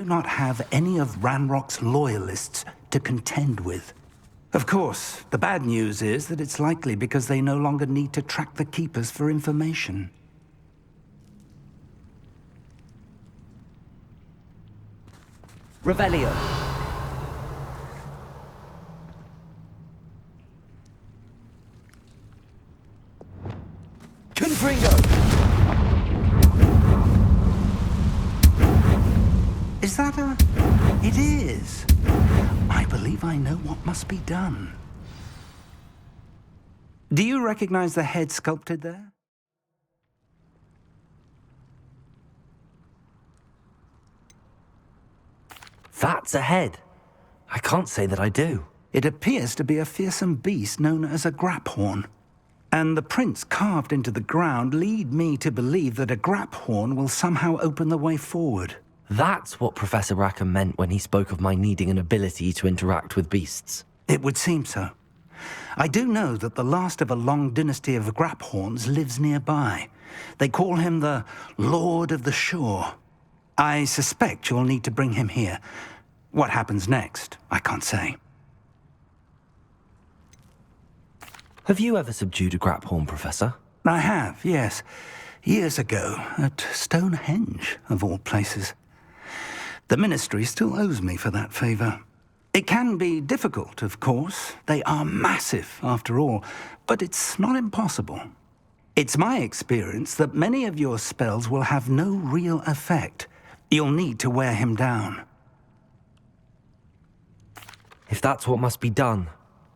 do not have any of Ranrock's loyalists to contend with. Of course, the bad news is that it's likely because they no longer need to track the Keepers for information. Revelio. Confringo. Is that a... It is. I believe I know what must be done. Do you recognize the head sculpted there? That's a head. I can't say that I do. It appears to be a fearsome beast known as a graphorn. And the prints carved into the ground lead me to believe that a graphorn will somehow open the way forward. That's what Professor Rackham meant when he spoke of my needing an ability to interact with beasts. It would seem so. I do know that the last of a long dynasty of graphorns lives nearby. They call him the Lord of the Shore. I suspect you'll need to bring him here. What happens next, I can't say. Have you ever subdued a graphorn, Professor? I have, yes. Years ago, at Stonehenge, of all places. The Ministry still owes me for that favor. It can be difficult, of course. They are massive, after all, but it's not impossible. It's my experience that many of your spells will have no real effect. You'll need to wear him down. If that's what must be done,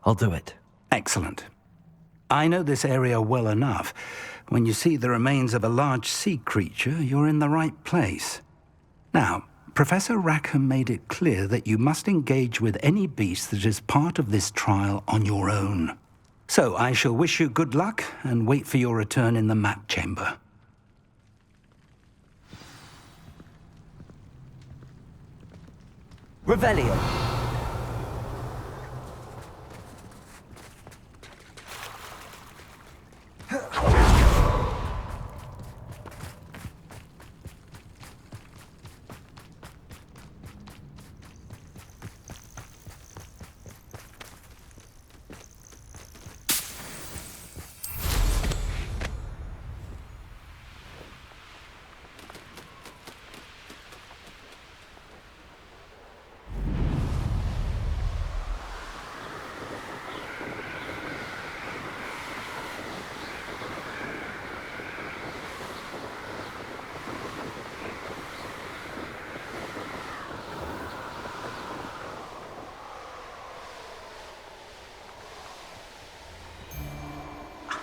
I'll do it. Excellent. I know this area well enough. When you see the remains of a large sea creature, you're in the right place. Now, Professor Rackham made it clear that you must engage with any beast that is part of this trial on your own. So I shall wish you good luck and wait for your return in the map chamber. Revelio.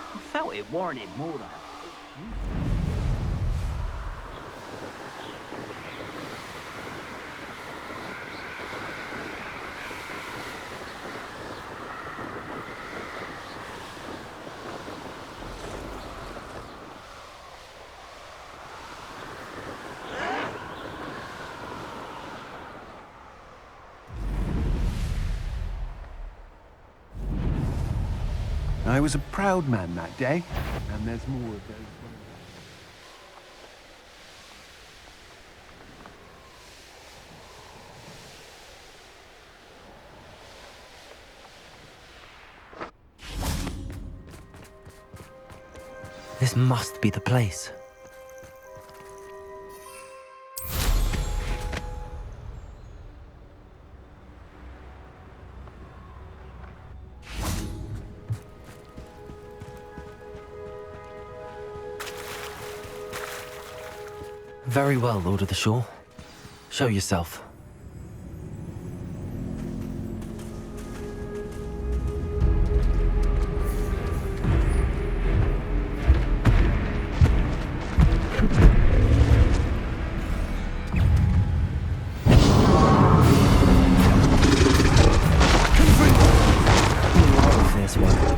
I felt it warranted more than... I was a proud man that day, and there's more of those. This must be the place. Very well, Lord of the Shore. Show yourself. Fierce one.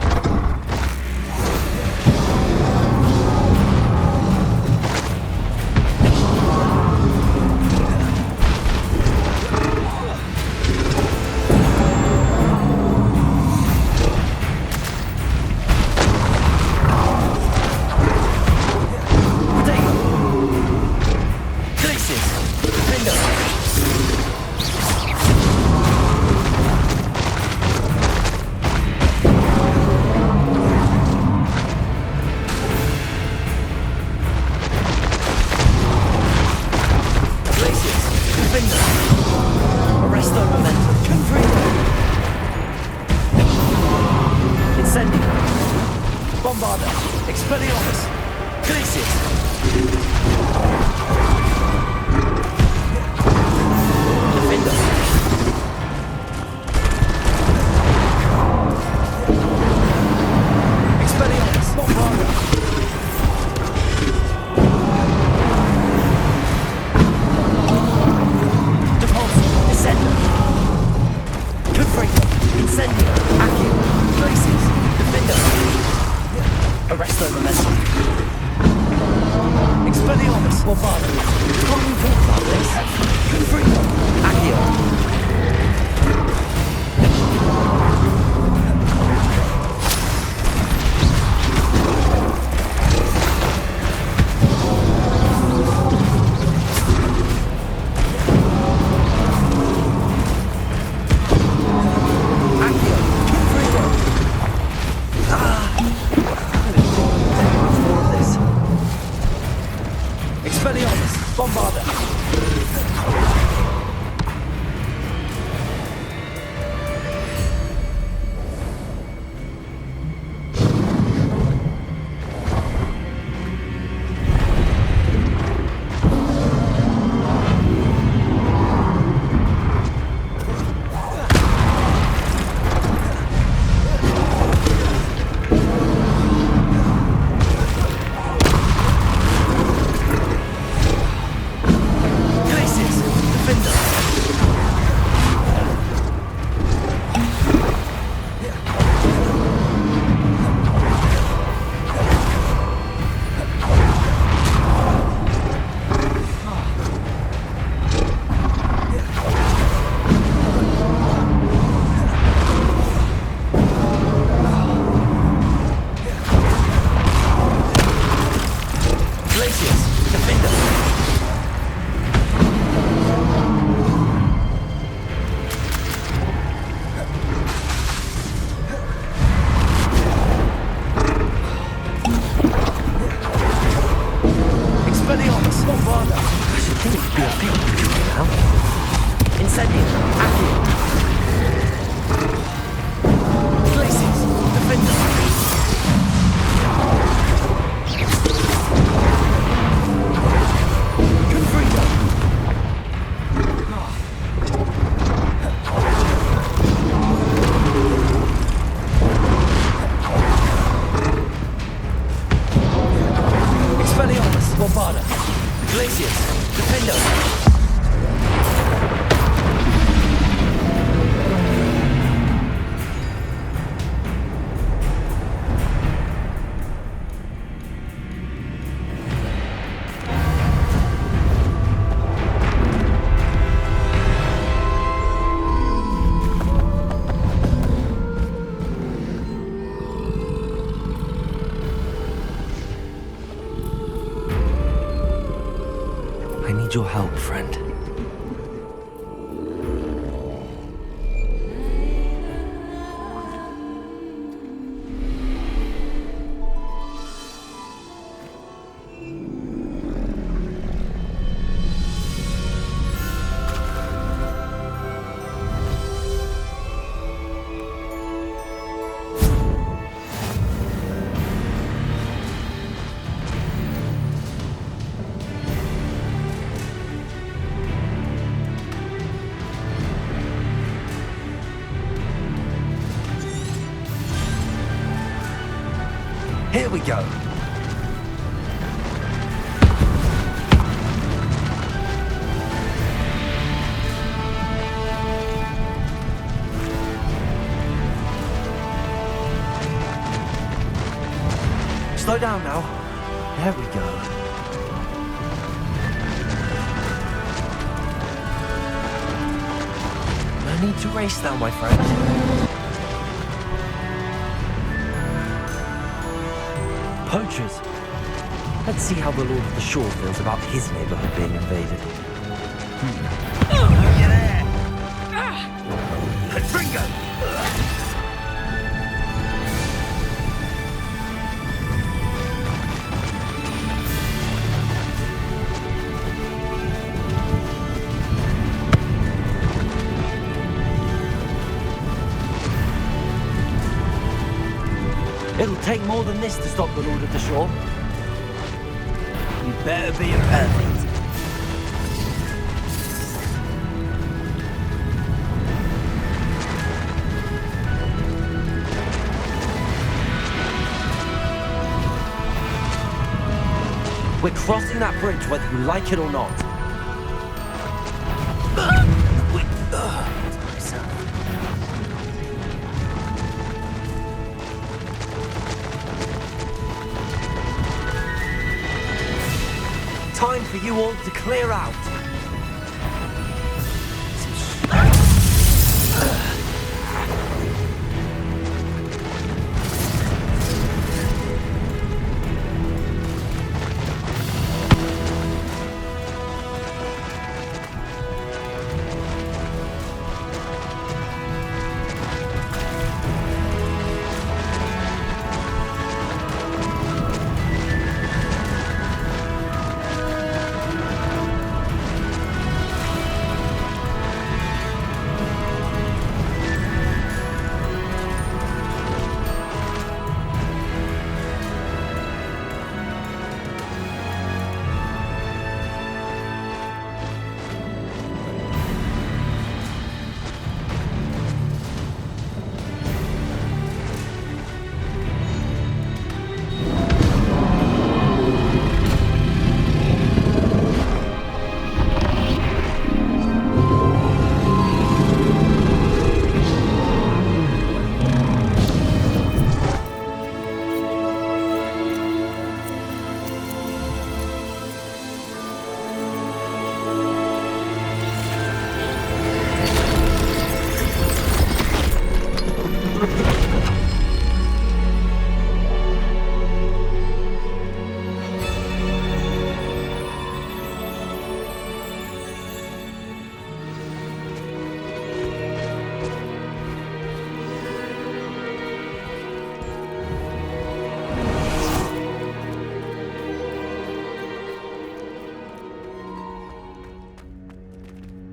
Defender! Arresto momentum! Confringo! Incendio! Bombarda! Expelliarmus! Glacius! Defender! Expelliarmus! Bombarda! Depulso! Descendo! Confringo! Incendio! Accio! Glacius! Defender! Arresto momentum! Expelliarmus! Bombarda! Can't we talk about this? Confringo! Accio! Accio! Confringo! More of this. Expelliarmus! Bombarda! Glacius! Defender! Glacius! Defender! Expelliarmus! Bombarda! I should think it would be a big deal now. Incendio! Accio! Glacius! Defender! Confringo! Expelliarmus! Bombarda! Glacius! Defender! I need your help, friend. Here we go. Slow down now. There we go. No need to race now, my friend. Poachers. Let's see how the Lord of the Shore feels about his neighborhood being invaded. It'll take more than this to stop the Lord of the Shore. You better be early. We're crossing that bridge whether you like it or not. Time for you all to clear out.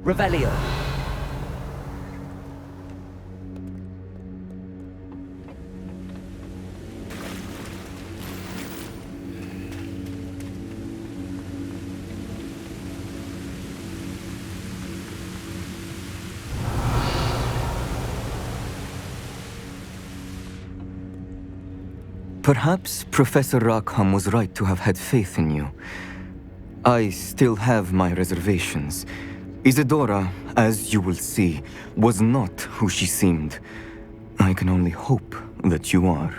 Revelio. Perhaps Professor Rackham was right to have had faith in you. I still have my reservations. Isadora, as you will see, was not who she seemed. I can only hope that you are.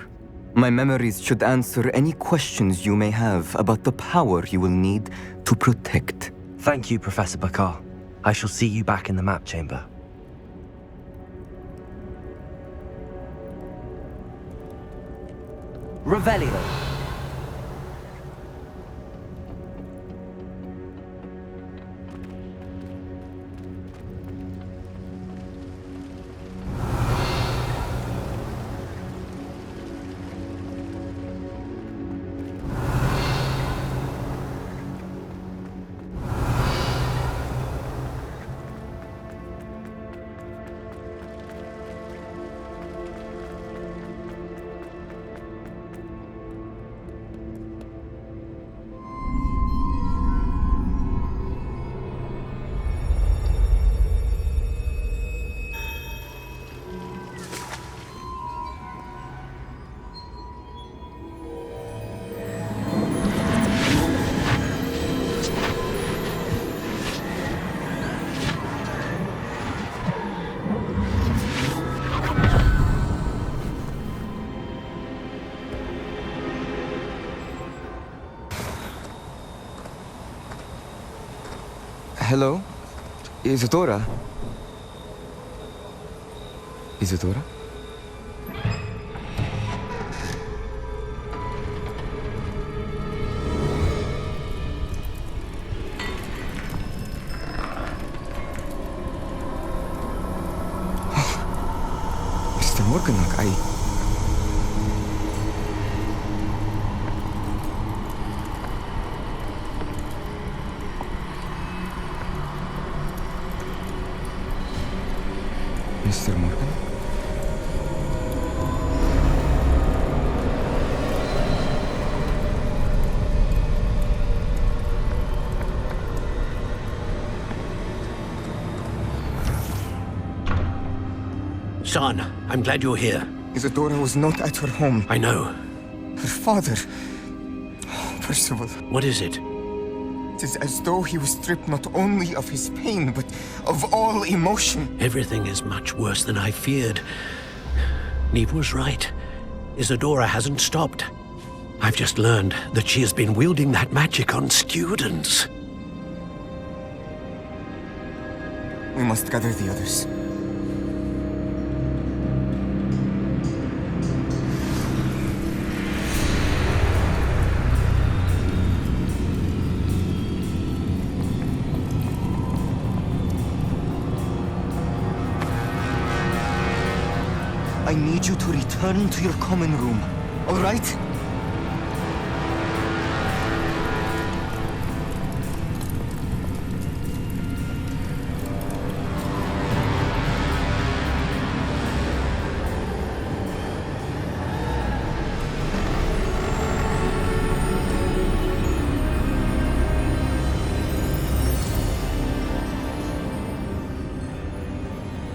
My memories should answer any questions you may have about the power you will need to protect. Thank you, Professor Bakar. I shall see you back in the map chamber. Revelio. Hello? Isadora? Isadora? Mr. Morganach, Mr. Morgan? Son, I'm glad you're here. Isadora was not at her home. I know. Her father... Percival, What is it? it is as though he was stripped not only of his pain, but of all emotion. Everything is much worse than I feared. Neve was right. Isadora hasn't stopped. I've just learned that she has been wielding that magic on students. We must gather the others. I need you to return to your common room, all right?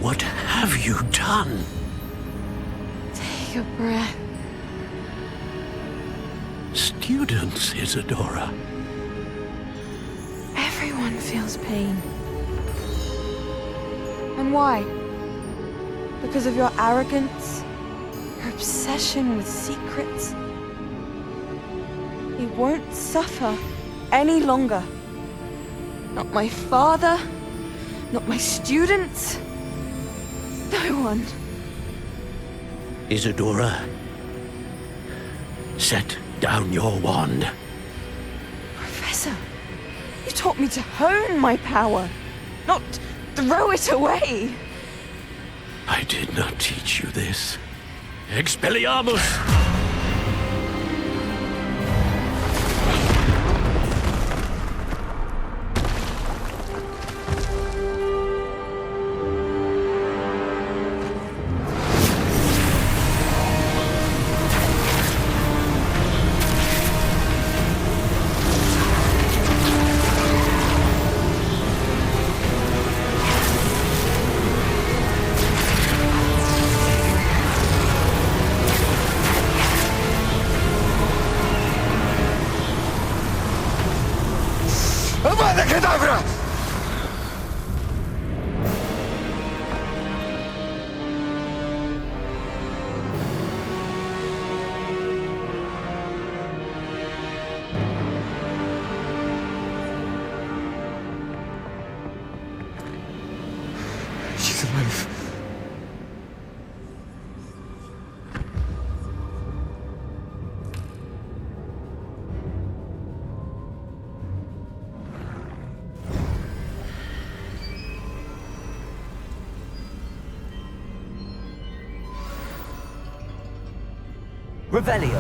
What have you done? Take a breath. Students, Isadora. Everyone feels pain. And why? Because of your arrogance? Your obsession with secrets? He won't suffer any longer. Not my father, not my students, no one. Isadora, set down your wand. Professor, you taught me to hone my power, not throw it away. I did not teach you this. Expelliarmus! Avada Kedavra! She's alive. Revelio.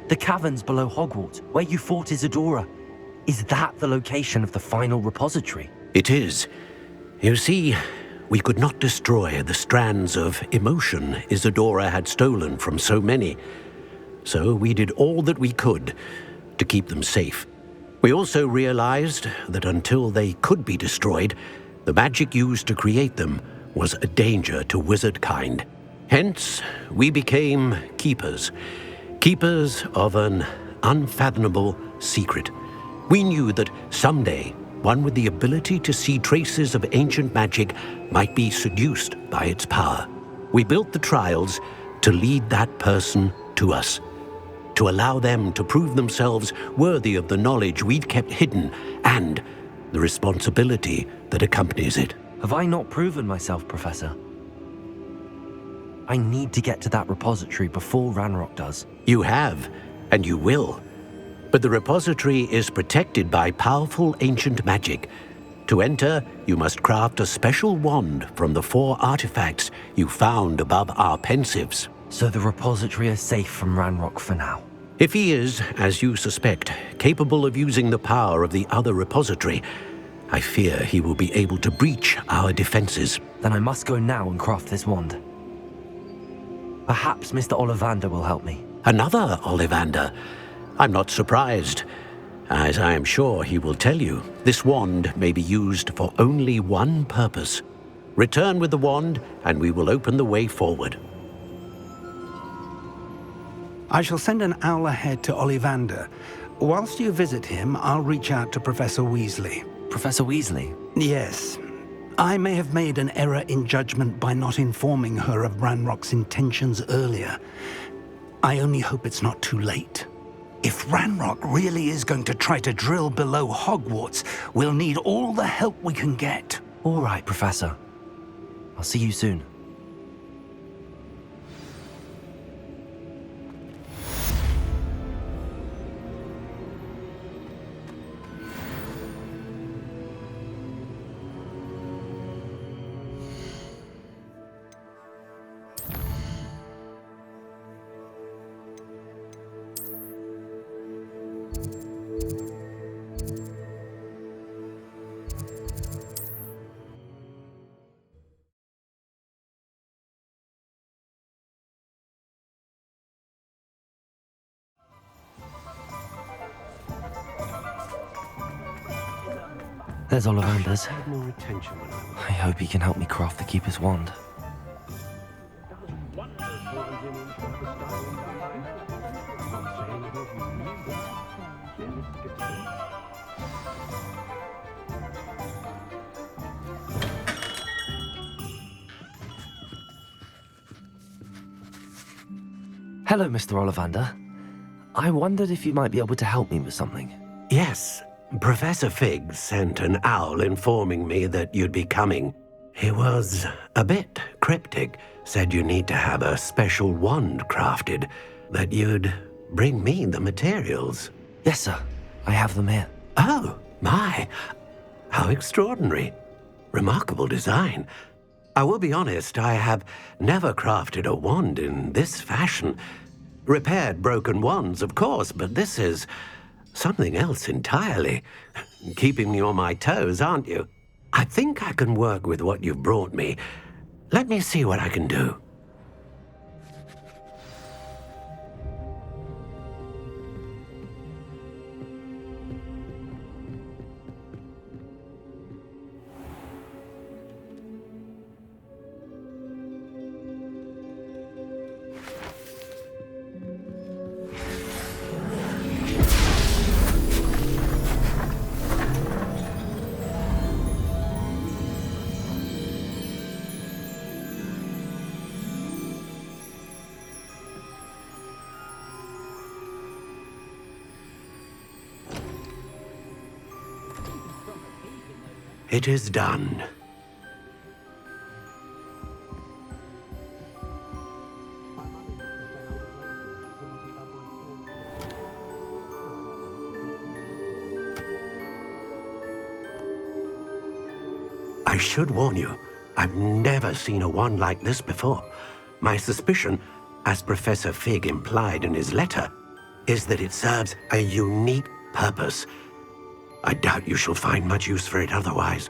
The caverns below Hogwarts, where you fought Isadora. Is that the location of the final repository? It is. You see, we could not destroy the strands of emotion Isadora had stolen from so many. So we did all that we could to keep them safe. We also realized that until they could be destroyed, the magic used to create them was a danger to wizard kind. Hence, we became keepers. Keepers of an unfathomable secret. We knew that someday, one with the ability to see traces of ancient magic might be seduced by its power. We built the trials to lead that person to us, to allow them to prove themselves worthy of the knowledge we'd kept hidden and the responsibility that accompanies it. Have I not proven myself, Professor? I need to get to that repository before Ranrock does. You have, and you will. But the repository is protected by powerful ancient magic. To enter, you must craft a special wand from the 4 artifacts you found above our pensives. So the repository is safe from Ranrock for now. If he is, as you suspect, capable of using the power of the other repository, I fear he will be able to breach our defenses. Then I must go now and craft this wand. Perhaps Mr. Ollivander will help me. Another Ollivander? I'm not surprised. As I am sure he will tell you, this wand may be used for only one purpose. Return with the wand, and we will open the way forward. I shall send an owl ahead to Ollivander. Whilst you visit him, I'll reach out to Professor Weasley. Professor Weasley? Yes. I may have made an error in judgment by not informing her of Ranrock's intentions earlier. I only hope it's not too late. If Ranrock really is going to try to drill below Hogwarts, we'll need all the help we can get. All right, Professor. I'll see you soon. There's Ollivander's. I hope he can help me craft the Keeper's wand. Hello, Mr. Ollivander. I wondered if you might be able to help me with something. Yes, Professor Fig sent an owl informing me that you'd be coming. He was a bit cryptic, said you need to have a special wand crafted, that you'd bring me the materials. Yes, sir. I have them here. Oh, my. How extraordinary. Remarkable design. I will be honest, I have never crafted a wand in this fashion. Repaired broken wands, of course, but this is something else entirely. Keeping me on my toes, aren't you? I think I can work with what you've brought me. Let me see what I can do. It is done. I should warn you, I've never seen a wand like this before. My suspicion, as Professor Fig implied in his letter, is that it serves a unique purpose. I doubt you shall find much use for it otherwise.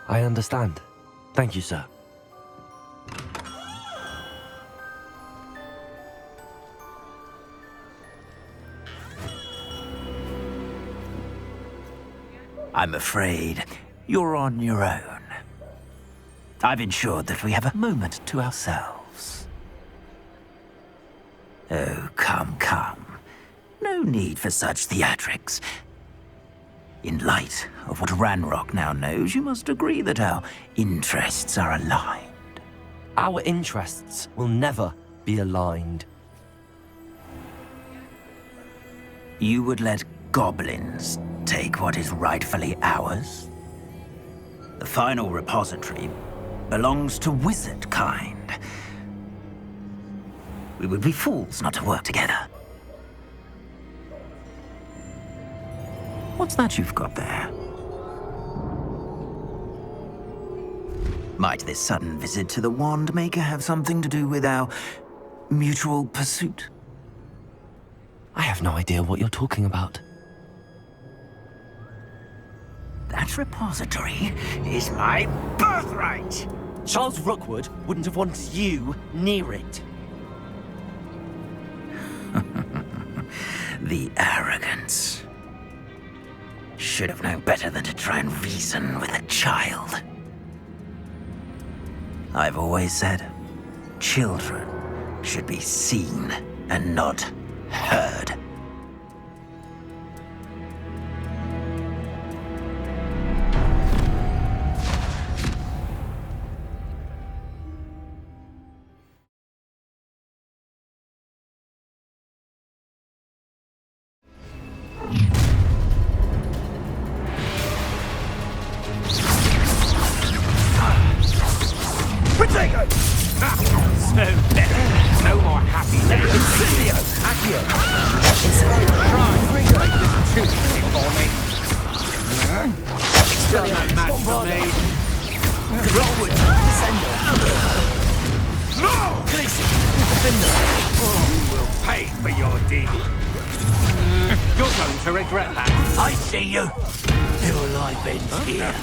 I understand. Thank you, sir. I'm afraid you're on your own. I've ensured that we have a moment to ourselves. Oh, come, come. No need for such theatrics. In light of what Ranrock now knows, you must agree that our interests are aligned. Our interests will never be aligned. You would let goblins take what is rightfully ours? The final repository belongs to wizard kind. We would be fools not to work together. What's that you've got there? Might this sudden visit to the Wand Maker have something to do with our mutual pursuit? I have no idea what you're talking about. That repository is my birthright! Charles Rookwood wouldn't have wanted you near it. The arrogance. Should have known better than to try and reason with a child. I've always said, children should be seen and not heard. No more happy days. Incendio! Accio! Incendio! Try! This is too for me. Still no match for me. Rookwood! Descender! No! Casey! Defender! You will pay for your deed. You're going to regret that. I see you. Your life ends here.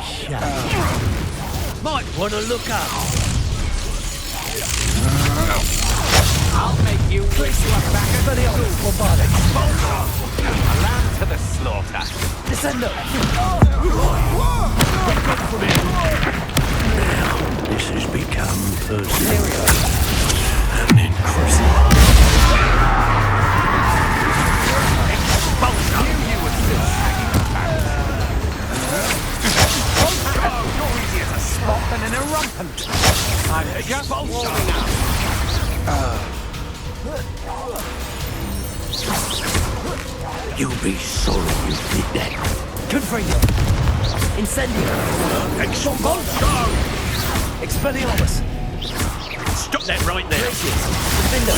Shut up. Might want to look up. I'll make you wish you were back at the old bombarded. A lamb to the slaughter. Descender! Now, this has become personal and incredible. You were still hanging back. You're easy as a spot and an irrumpent. I'm just warming up. You'll be sorry you did that. Confringo! Incendio! Expulso! Expelliarmus! Stop that right there. Defender!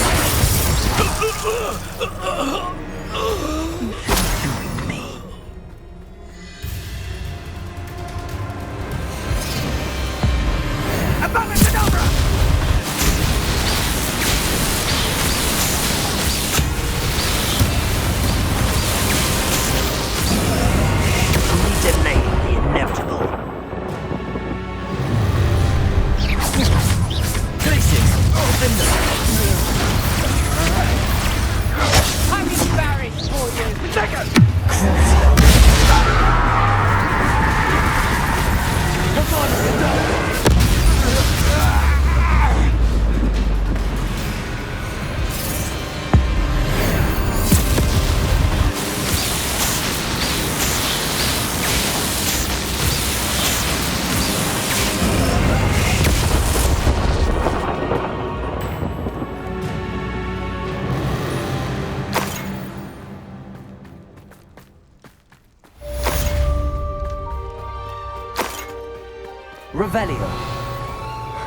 Revelio.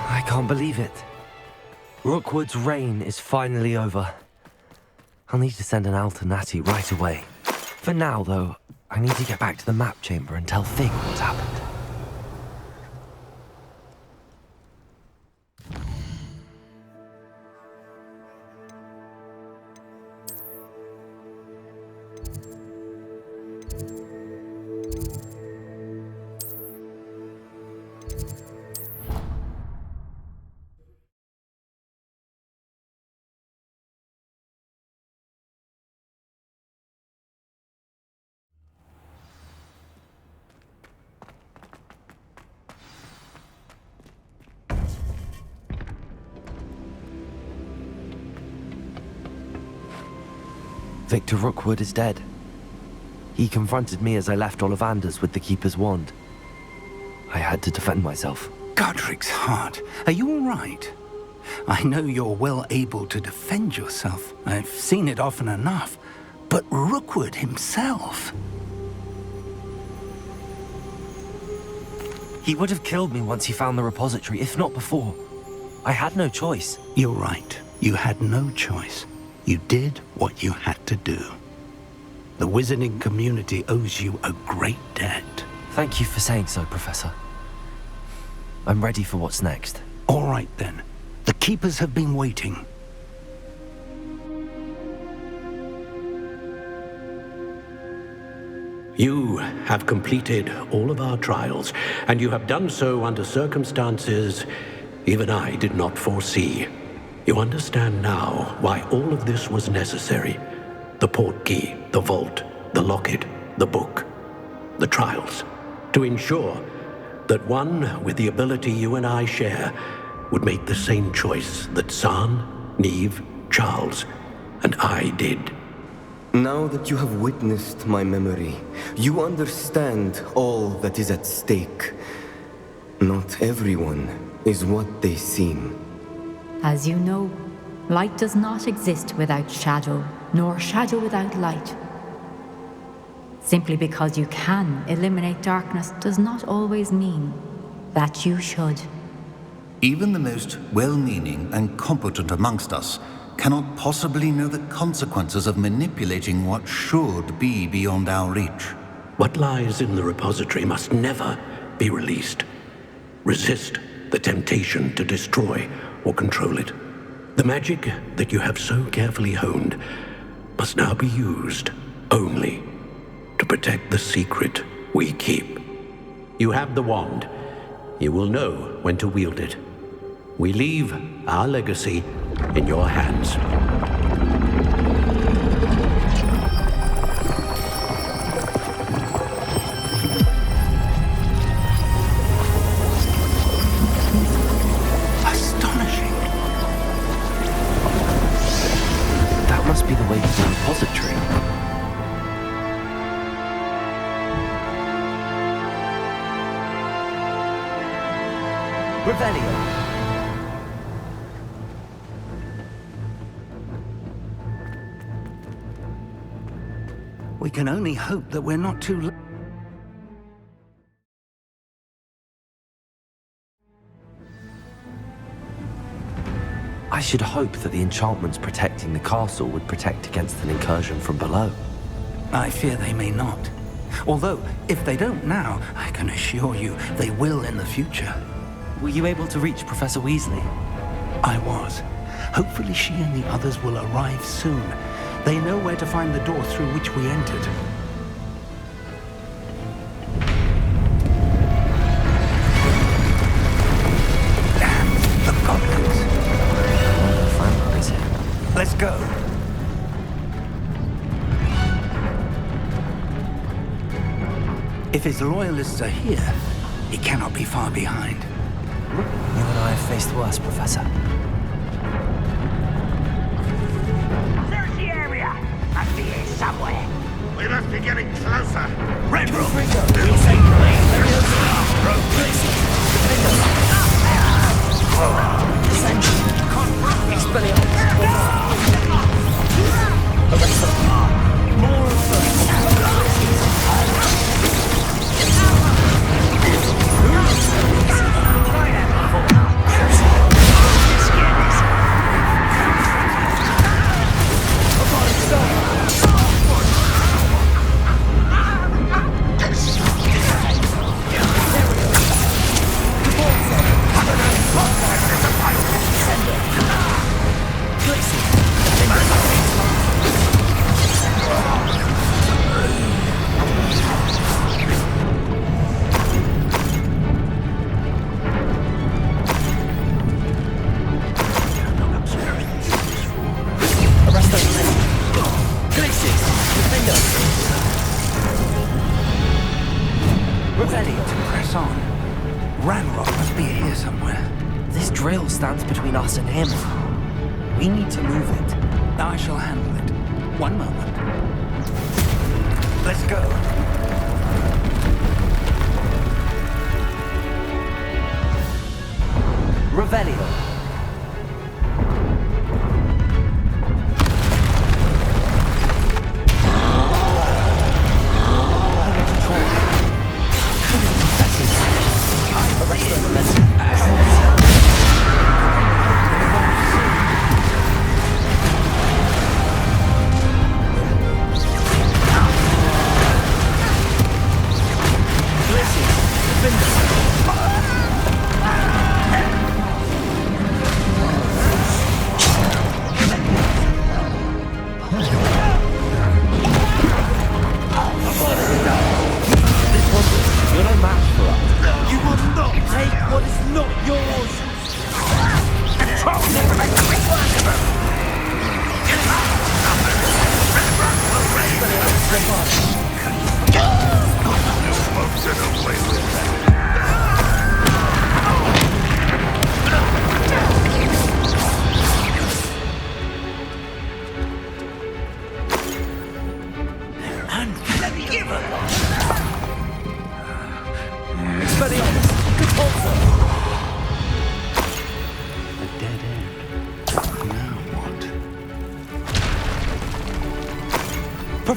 I can't believe it. Rookwood's reign is finally over. I'll need to send an Alternati right away. For now, though, I need to get back to the map chamber and tell Fig what's happened. Victor Rookwood is dead. He confronted me as I left Ollivander's with the Keeper's wand. I had to defend myself. Godric's heart, are you all right? I know you're well able to defend yourself. I've seen it often enough. But Rookwood himself... He would have killed me once he found the repository, if not before. I had no choice. You're right. You had no choice. You did what you had to do. The wizarding community owes you a great debt. Thank you for saying so, Professor. I'm ready for what's next. All right, then. The Keepers have been waiting. You have completed all of our trials, and you have done so under circumstances even I did not foresee. You understand now why all of this was necessary. The portkey, the vault, the locket, the book, the trials. To ensure that one with the ability you and I share would make the same choice that San, Neve, Charles, and I did. Now that you have witnessed my memory, you understand all that is at stake. Not everyone is what they seem. As you know, light does not exist without shadow, nor shadow without light. Simply because you can eliminate darkness does not always mean that you should. Even the most well-meaning and competent amongst us cannot possibly know the consequences of manipulating what should be beyond our reach. What lies in the repository must never be released. Resist the temptation to destroy or control it. The magic that you have so carefully honed must now be used only to protect the secret we keep. You have the wand. You will know when to wield it. We leave our legacy in your hands. Astonishing. That must be the way to the repository. Revelio. We can only hope that we're not too late. I should hope that the enchantments protecting the castle would protect against an incursion from below. I fear they may not. Although, if they don't now, I can assure you they will in the future. Were you able to reach Professor Weasley? I was. Hopefully she and the others will arrive soon. They know where to find the door through which we entered. Damn the goblins. Frank is here. Let's go. If his loyalists are here, he cannot be far behind. You and I have faced worse, Professor. Search the area! Must be here somewhere. We must be getting closer. Red Room! Stands between us and him. We need to move it. I shall handle it. One moment. Let's go. Revelio.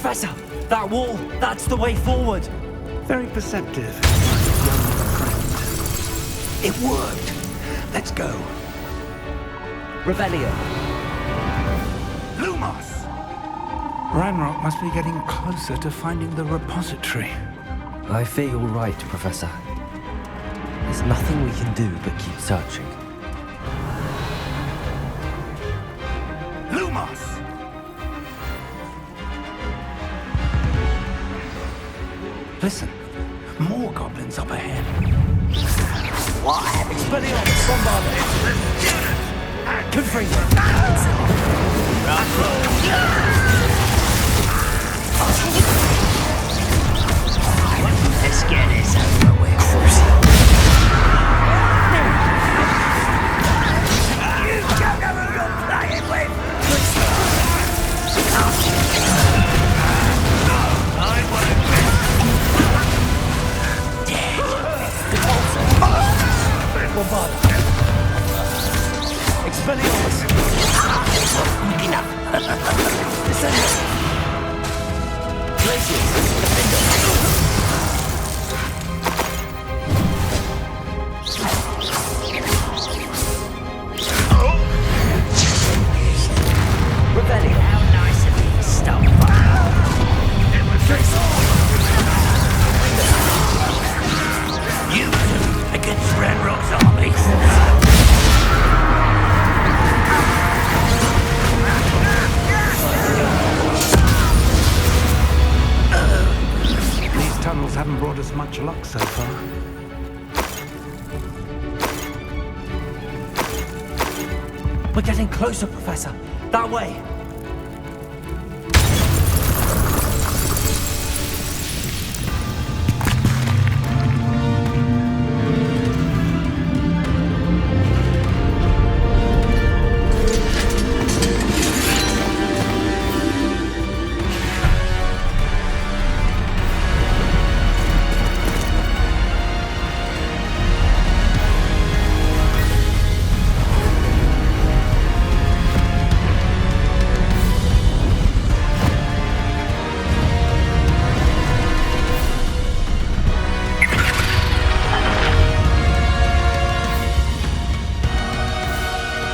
Professor! That wall, that's the way forward! Very perceptive. It worked. Let's go. Revelio. Lumos! Ranrock must be getting closer to finding the repository. I fear you're right, Professor. There's nothing we can do but keep searching. Lumos! Listen, more goblins up ahead. What? Expelliarmus! Bombardment! Confringo! Let's get this over with. You don't know who you're playing with! I want to dead. Bombardment! Expelliarmus! Enough. Descendo! Glacius! Revelio! How nice of you to stop by. You two against Ranrock's army. These tunnels haven't brought us much luck so far. We're getting closer, Professor. That way.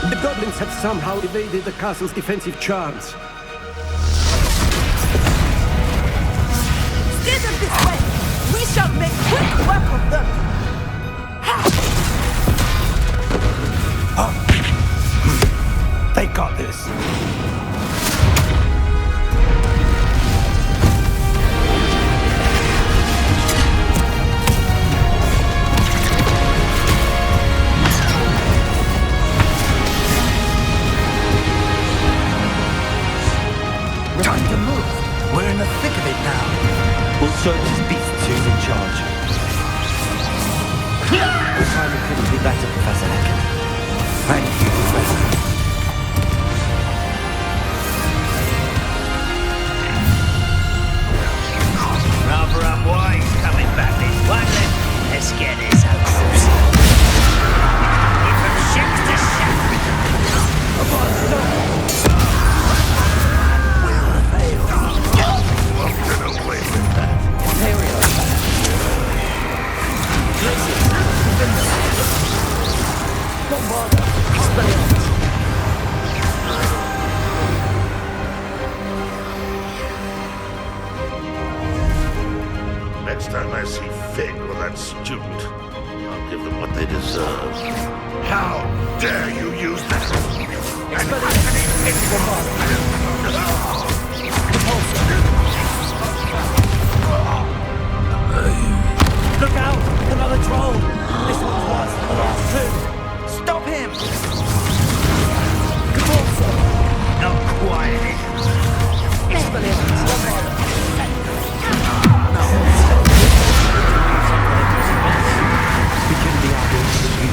The goblins have somehow evaded the castle's defensive charms. Steer them this way! We shall make quick work of them! They got this. Time to move. We're in the thick of it now. We'll search these beasts who's in charge. This time it couldn't be better, Professor Hecken. Thank you, Professor. Rather unwise coming back this way. Let's get this over. From ship to ship. Next time I see Fig or that student, I'll give them what they deserve. How dare you use that? Look out! Another troll! This one's worse than the last two! Stop him! Not quiet. Begin the argument with you,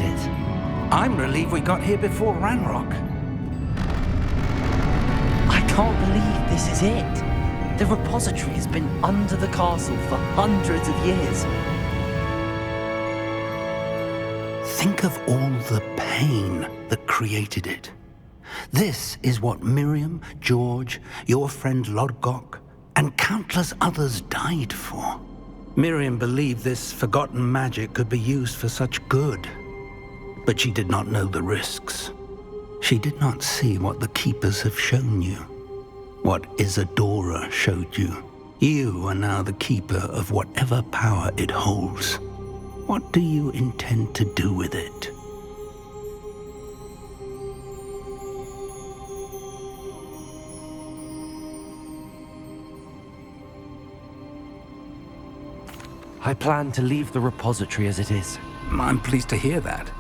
it. I'm relieved we got here before Ranrock. I can't believe this is it. The repository has been under the castle for hundreds of years. Think of all the pain that created it. This is what Miriam, George, your friend Lodgok, and countless others died for. Miriam believed this forgotten magic could be used for such good, but she did not know the risks. She did not see what the Keepers have shown you, what Isadora showed you. You are now the Keeper of whatever power it holds. What do you intend to do with it? I plan to leave the repository as it is. I'm pleased to hear that.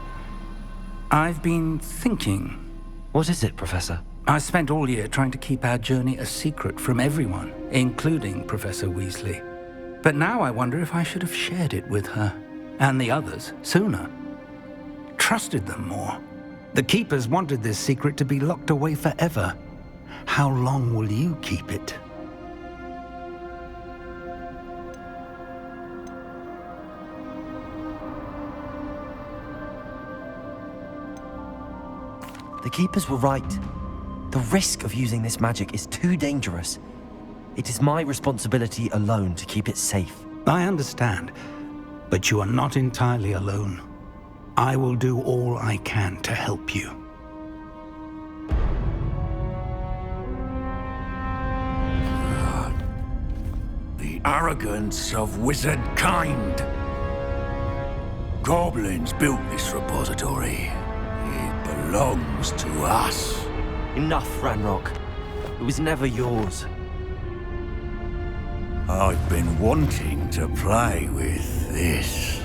I've been thinking. What is it, Professor? I spent all year trying to keep our journey a secret from everyone, including Professor Weasley. But now I wonder if I should have shared it with her, and the others, sooner. Trusted them more. The Keepers wanted this secret to be locked away forever. How long will you keep it? The Keepers were right. The risk of using this magic is too dangerous. It is my responsibility alone to keep it safe. I understand, but you are not entirely alone. I will do all I can to help you. The arrogance of wizard kind. Goblins built this repository. It belongs to us. Enough, Ranrock. It was never yours. I've been wanting to play with this.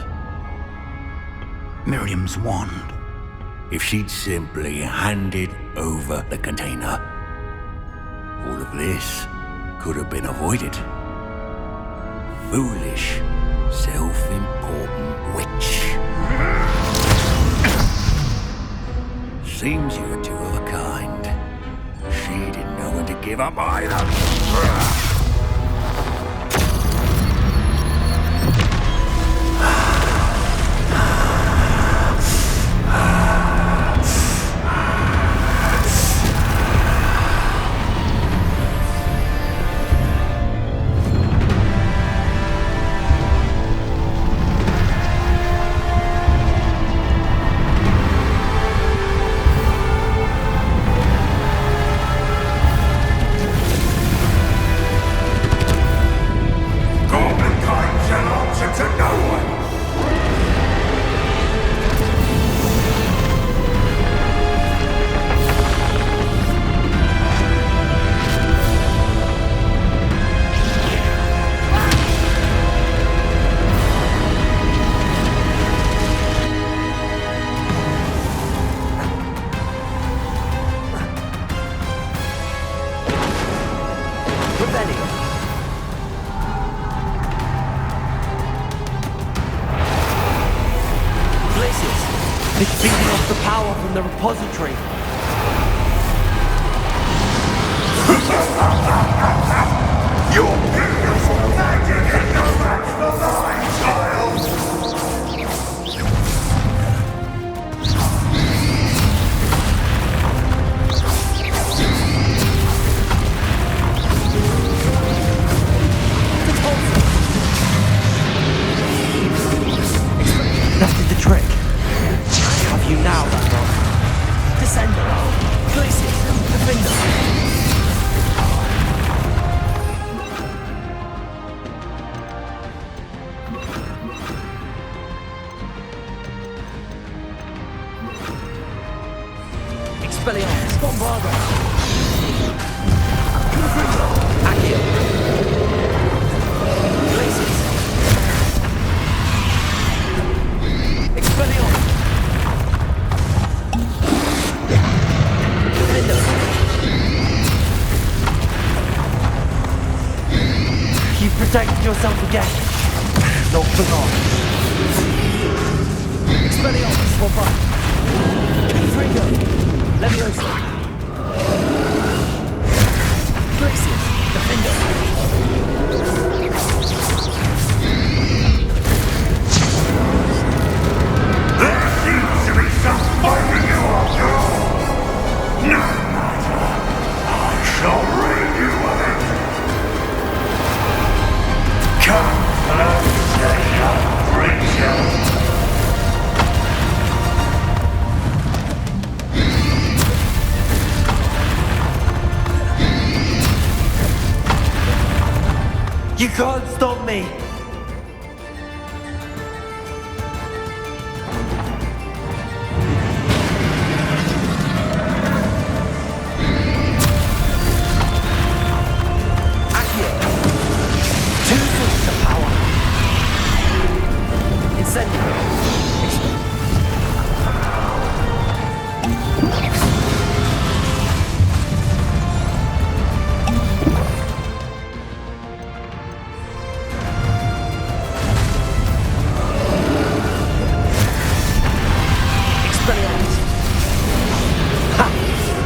Miriam's wand. If she'd simply handed over the container, all of this could have been avoided. Foolish, self-important witch. Seems you were two of a kind. She didn't know when to give up either. It's feeding off the power from the repository. Your beautiful magic is no match for mine, child! That did the trick. I have you now, Ranrock. Descender. Glacius. Defender. Expelliarmus. Bombarda. Accio. Glacius. Expelliarmus. Defender. You protected yourself again. Not for long. Expelliarmus. You can't stop me!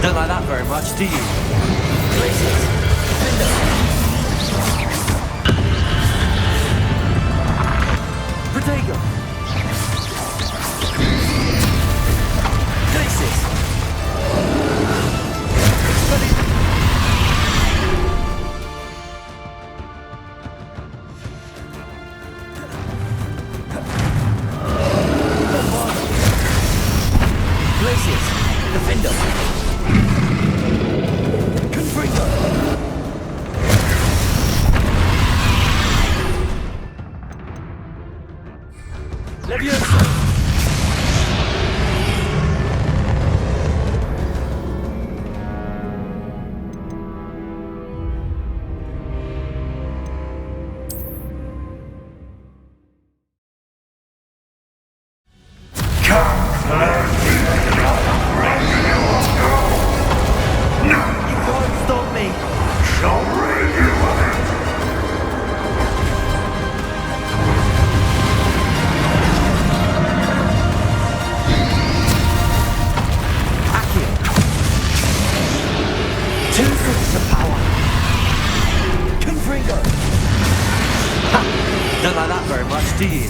Don't like that very much, do you? Protego! Don't like that very much, do you?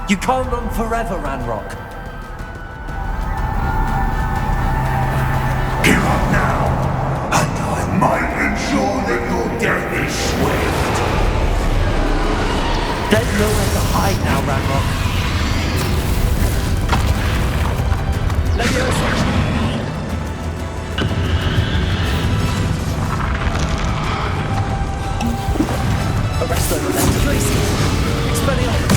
You can't run forever, Ranrock. Give up now, and I might ensure that your Hide now, Ranrock. Leviosa! Arresto momentum. Expelliarmus!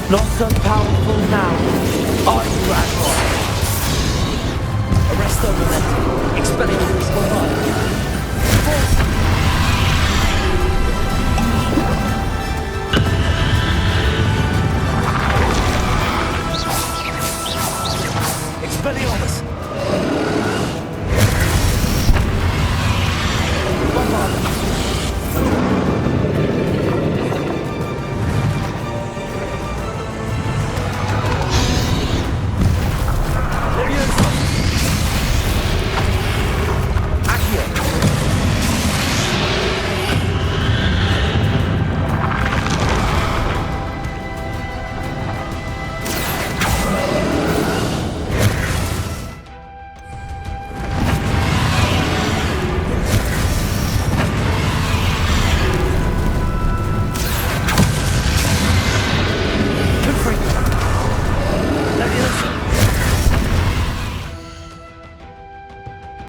Not so powerful now, are you, Ranrock? Arresto momentum. Expelliarmus Bombard. Expelliarmus!